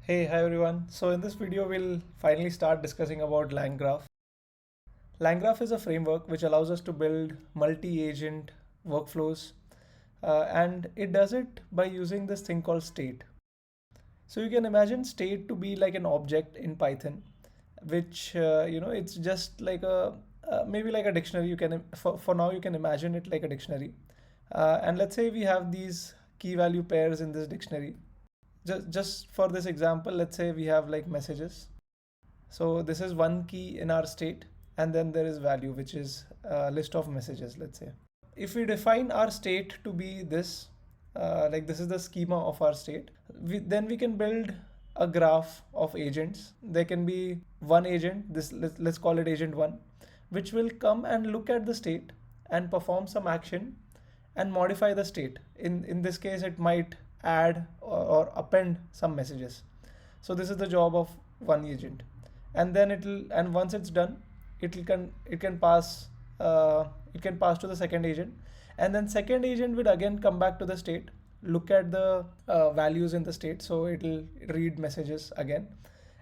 Hey, hi everyone. So in this video, we'll finally start discussing about LangGraph. LangGraph is a framework which allows us to build multi-agent workflows, and it does it by using this thing called state. So you can imagine state to be like an object in Python, which it's just like a maybe like a dictionary. You can for now you can imagine it like a dictionary, and let's say we have these key value pairs in this dictionary. Just for this example, let's say we have like messages. So this is one key in our state, and then there is value, which is a list of messages, let's say. If we define our state to be this, like this is the schema of our state, then we can build a graph of agents. There can be one agent, let's call it agent one, which will come and look at the state and perform some action and modify the state. In this case, it might add or append some messages. So this is the job of one agent, and then once it's done, it can pass to the second agent, and then second agent will again come back to the state, look at the values in the state, so it'll read messages again,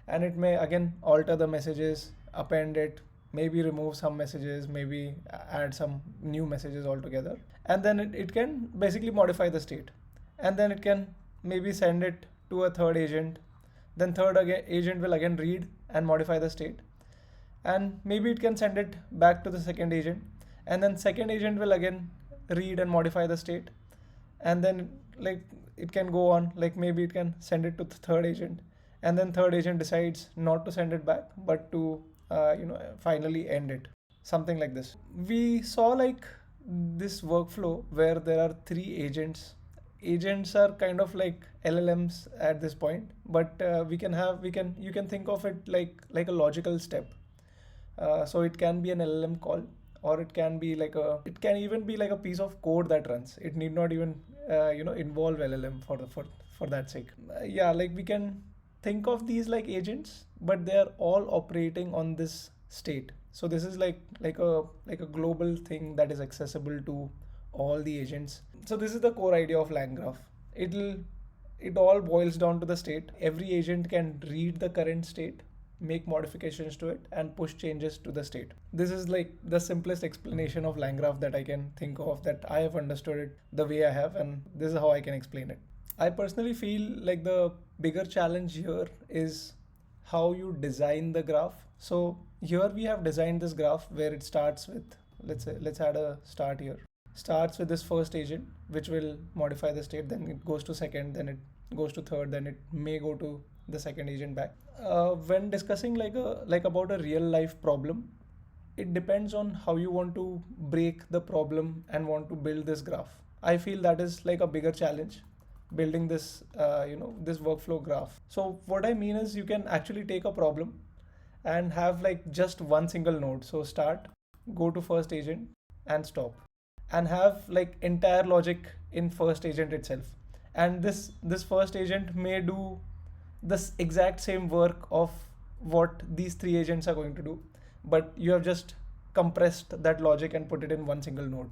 and it may again alter the messages, append it, maybe remove some messages, maybe add some new messages altogether, and then it can basically modify the state, and then it can maybe send it to a third agent, then agent will again read and modify the state, and maybe it can send it back to the second agent, and then second agent will again read and modify the state, and then like it can go on, like maybe it can send it to the third agent, and then third agent decides not to send it back but to finally end it, something like this. We saw like this workflow where there are three agents are kind of like LLMs at this point, but you can think of it like a logical step. So it can be an LLM call, or it can even be like a piece of code that runs. It need not even involve LLM for that sake. Yeah, like we can think of these like agents, but they are all operating on this state. So this is like a global thing that is accessible to all the agents. So this is the core idea of LangGraph. It all boils down to the state. Every agent can read the current state, make modifications to it, and push changes to the state. This is like the simplest explanation of LangGraph that I can think of, that I have understood it the way I have, and this is how I can explain it. I personally feel like the bigger challenge here is how you design the graph. So here we have designed this graph where it starts with, let's add a start here. Starts with this first agent, which will modify the state, then it goes to second, then it goes to third, then it may go to the second agent back. When discussing like about a real life problem, it depends on how you want to break the problem and want to build this graph. I feel that is like a bigger challenge, building this this workflow graph. So what I mean is, you can actually take a problem and have like just one single node. So start, go to first agent, and stop, and have like entire logic in first agent itself. And this first agent may do this exact same work of what these three agents are going to do, but you have just compressed that logic and put it in one single node.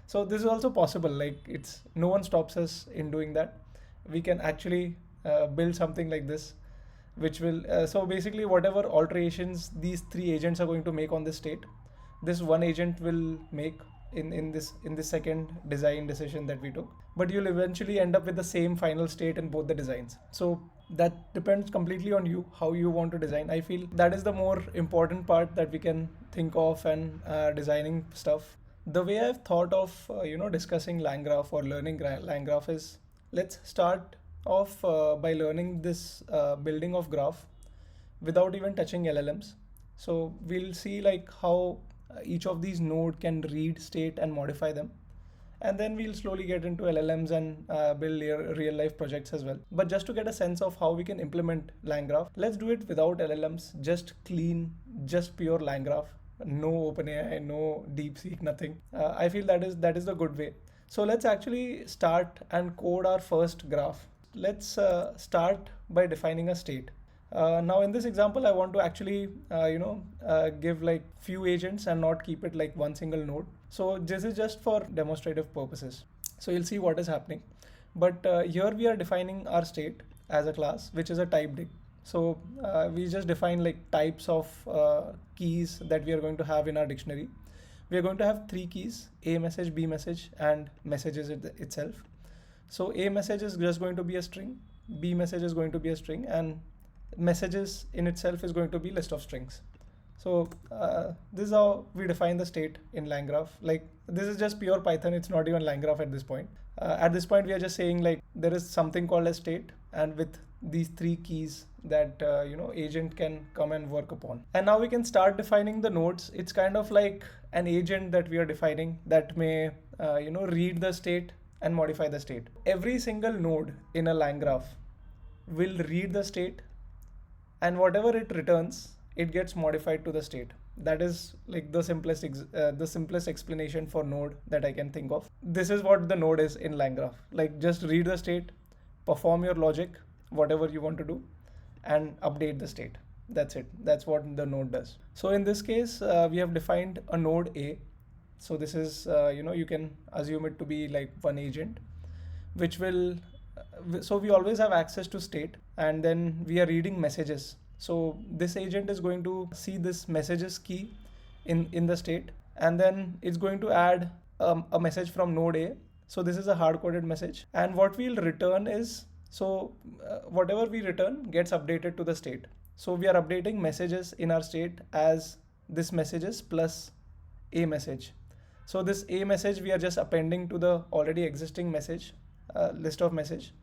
So this is also possible. Like, it's no one stops us in doing that. We can actually build something like this, which will so basically whatever alterations these three agents are going to make on this state, this one agent will make in this second design decision that we took, but you'll eventually end up with the same final state in both the designs. So that depends completely on you, how you want to design. I feel that is the more important part that we can think of, and designing stuff. The way I've thought of discussing LangGraph or learning LangGraph is, let's start off by learning this building of graph without even touching LLMs. So we'll see like how each of these node can read state and modify them, and then we'll slowly get into LLMs and build real life projects as well. But just to get a sense of how we can implement LangGraph, let's do it without LLMs, just clean, just pure LangGraph, no OpenAI, no DeepSeek, nothing. I feel that is the good way. So let's actually start and code our first graph. Let's start by defining a state. Now in this example, I want to actually give like few agents and not keep it like one single node. So this is just for demonstrative purposes. So you'll see what is happening. But here we are defining our state, as a class, which is a type dig. So we just define like types of keys that we are going to have in our dictionary. We are going to have three keys: a message, b message, and messages itself. So a message is just going to be a string, b message is going to be a string, and messages in itself is going to be list of strings. So this is how we define the state in LangGraph. Like, this is just pure Python. It's not even LangGraph at this point. At this point, we are just saying like there is something called a state, and with these three keys that agent can come and work upon. And now we can start defining the nodes. It's kind of like an agent that we are defining that may read the state and modify the state. Every single node in a LangGraph will read the state, and whatever it returns, it gets modified to the state. That is like the simplest explanation for node that I can think of. This is what the node is in LangGraph. Like, just read the state, perform your logic, whatever you want to do, and update the state. That's it. That's what the node does. So in this case, we have defined a node A. So this is, you can assume it to be like one agent, which will, so we always have access to state, and then we are reading messages. So this agent is going to see this messages key in the state, and then it's going to add a message from node A. So this is a hard-coded message, and what we'll return is, so whatever we return gets updated to the state. So we are updating messages in our state as this messages plus a message. So this a message we are just appending to the already existing message list of message,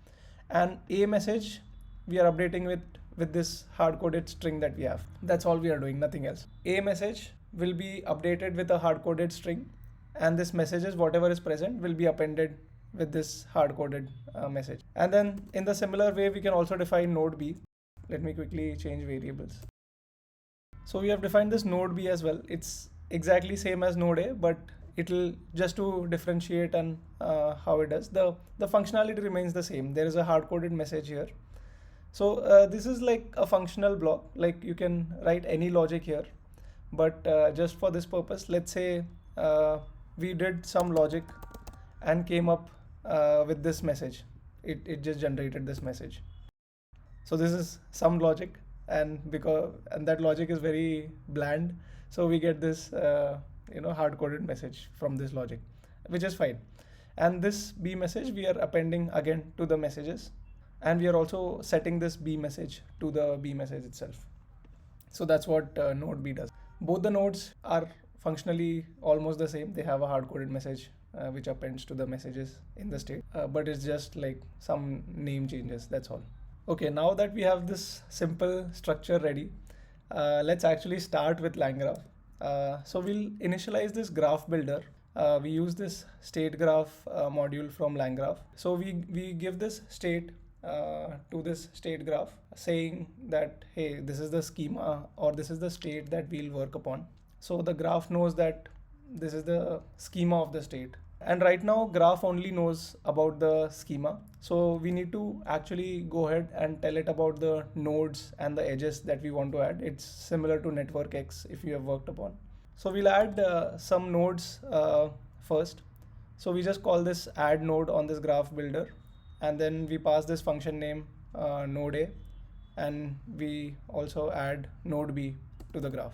and a message we are updating with this hard-coded string that we have. That's all we are doing, nothing else. A message will be updated with a hard-coded string, and this messages, whatever is present, will be appended with this hard-coded message. And then in the similar way, we can also define node B. Let me quickly change variables. So we have defined this node B as well. It's exactly same as node A, but it'll just to differentiate and how it does. The functionality remains the same. There is a hard-coded message here. So this is like a functional block. Like, you can write any logic here, but just for this purpose, let's say we did some logic and came up with this message. It just generated this message. So this is some logic, and that logic is very bland, so we get this hard-coded message from this logic, which is fine. And this B message we are appending again to the messages, and we are also setting this B message to the B message itself. So that's what node B does. Both the nodes are functionally almost the same. They have a hard-coded message which appends to the messages in the state, but it's just like some name changes, that's all. Okay, now that we have this simple structure ready, let's actually start with LangGraph. So we'll initialize this graph builder. We use this state graph module from LangGraph. So we give this state to this state graph, saying that, hey, this is the schema, or this is the state that we'll work upon. So the graph knows that this is the schema of the state. And right now, graph only knows about the schema. So we need to actually go ahead and tell it about the nodes and the edges that we want to add. It's similar to Network X if you have worked upon. So we'll add some nodes first. So we just call this add node on this graph builder, and then we pass this function name node A, and we also add node B to the graph.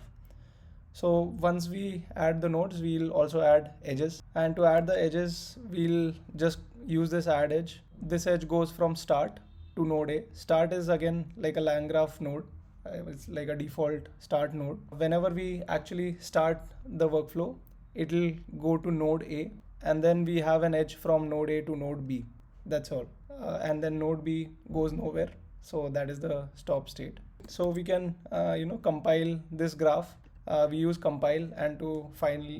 So once we add the nodes, we'll also add edges. And to add the edges, we'll just use this add edge. This edge goes from start to node A. Start is again like a LangGraph node. It's like a default start node. Whenever we actually start the workflow, it'll go to node A, and then we have an edge from node A to node B. That's all. And then node B goes nowhere. So that is the stop state. So we can compile this graph. We use compile and to finally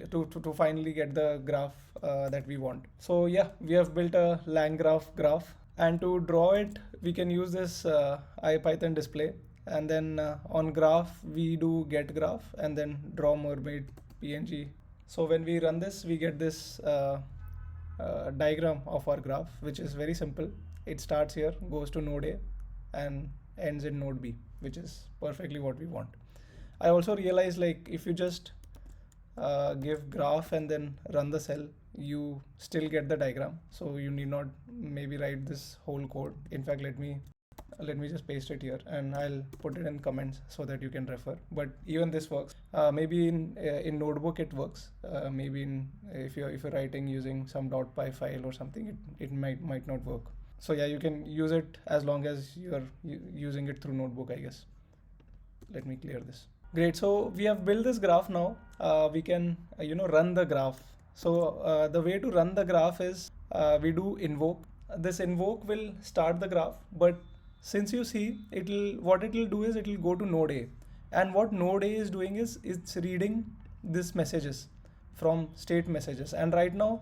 get the graph that we want. So yeah, we have built a LangGraph graph, and to draw it, we can use this IPython display, and then on graph we do get graph and then draw mermaid PNG. So when we run this, we get this diagram of our graph, which is very simple. It starts here, goes to node A, and ends in node B, which is perfectly what we want. I also realized, like, if you just give graph and then run the cell, you still get the diagram. So you need not maybe write this whole code. In fact, let me Let me just paste it here and I'll put it in comments so that you can refer. But even this works. Maybe in Notebook it works. Maybe in if you're writing using some .py file or something, it might not work. So yeah, you can use it as long as you're using it through Notebook, I guess. Let me clear this. Great. So we have built this graph now. We can run the graph. So the way to run the graph is we do invoke. This invoke will start the graph, but since you see what it will do is it will go to node A, and what node A is doing is it's reading this messages from state messages, and right now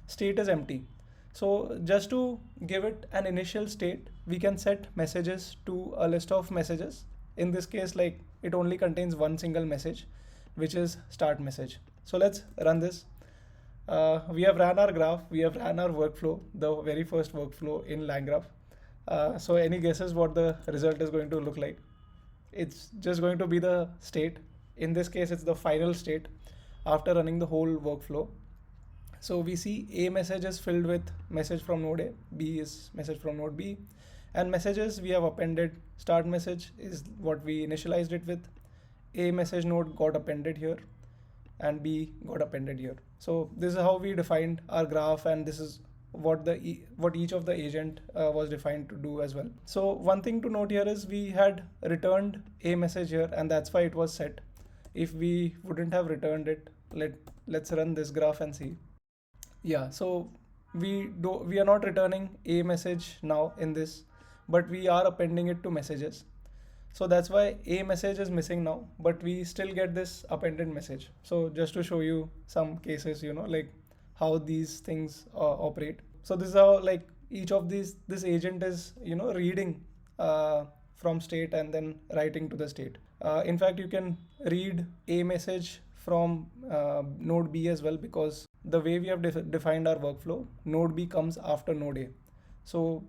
state is empty. So just to give it an initial state, we can set messages to a list of messages. In this case, like it only contains one single message, which is start message. So let's run this. We have ran our graph, we have ran our workflow, the very first workflow in LangGraph. So any guesses what the result is going to look like? It's just going to be the state. In this case, it's the final state after running the whole workflow. So we see A message is filled with message from node A, B is message from node B, and messages we have appended. Start message is what we initialized it with. A message node got appended here, and B got appended here. So this is how we defined our graph, and this is what each of the agent was defined to do as well. So one thing to note here is we had returned a message here, and that's why it was set. If we wouldn't have returned it, let's run this graph and see. Yeah, so we are not returning a message now in this, but we are appending it to messages. So that's why a message is missing now, but we still get this appended message. So just to show you some cases, like how these things operate. So this is how like each of this agent is, reading from state and then writing to the state. In fact, you can read a message from node B as well, because the way we have defined our workflow, node B comes after node A. So,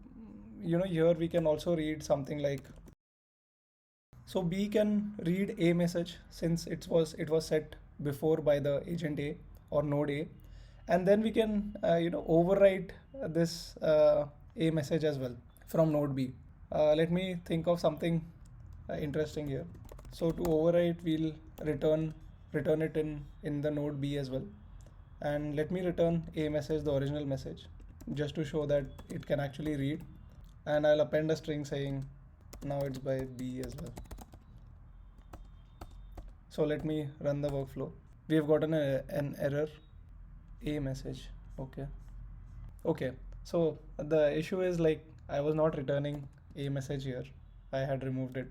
here we can also read something like, so B can read a message since it was set before by the agent A or node A, and then we can overwrite this a message as well from node B. Let me think of something interesting here. So to overwrite, we'll return it in the node B as well, and let me return a message, the original message, just to show that it can actually read, and I'll append a string saying now it's by B as well. So let me run the workflow. We have gotten an error, a message. Okay, so the issue is like I was not returning a message here, I had removed it.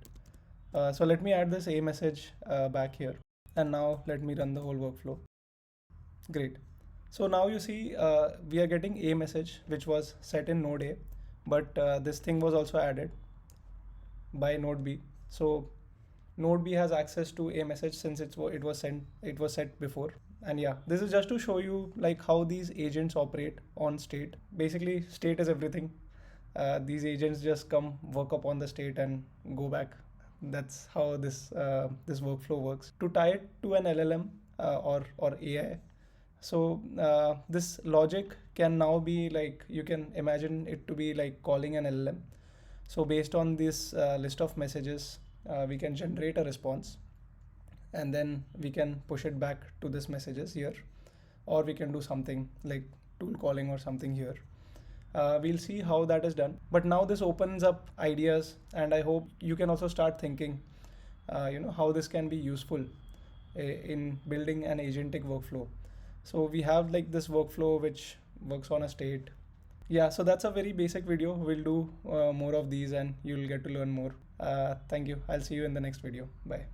So let me add this a message back here, and now let me run the whole workflow. Great. So now you see we are getting a message which was set in node A, but this thing was also added by node B. So node B has access to a message since it was set before. And yeah, this is just to show you like how these agents operate on state. Basically, state is everything. These agents just come, work upon the state, and go back. That's how this workflow works. To tie it to an LLM or AI, so this logic can now be like, you can imagine it to be like calling an LLM. So based on this list of messages, we can generate a response, and then we can push it back to this messages here, or we can do something like tool calling or something here. We'll see how that is done. But now this opens up ideas, and I hope you can also start thinking, how this can be useful in building an agentic workflow. So we have like this workflow which works on a state. Yeah, so that's a very basic video. We'll do more of these, and you'll get to learn more. Thank you. I'll see you in the next video. Bye.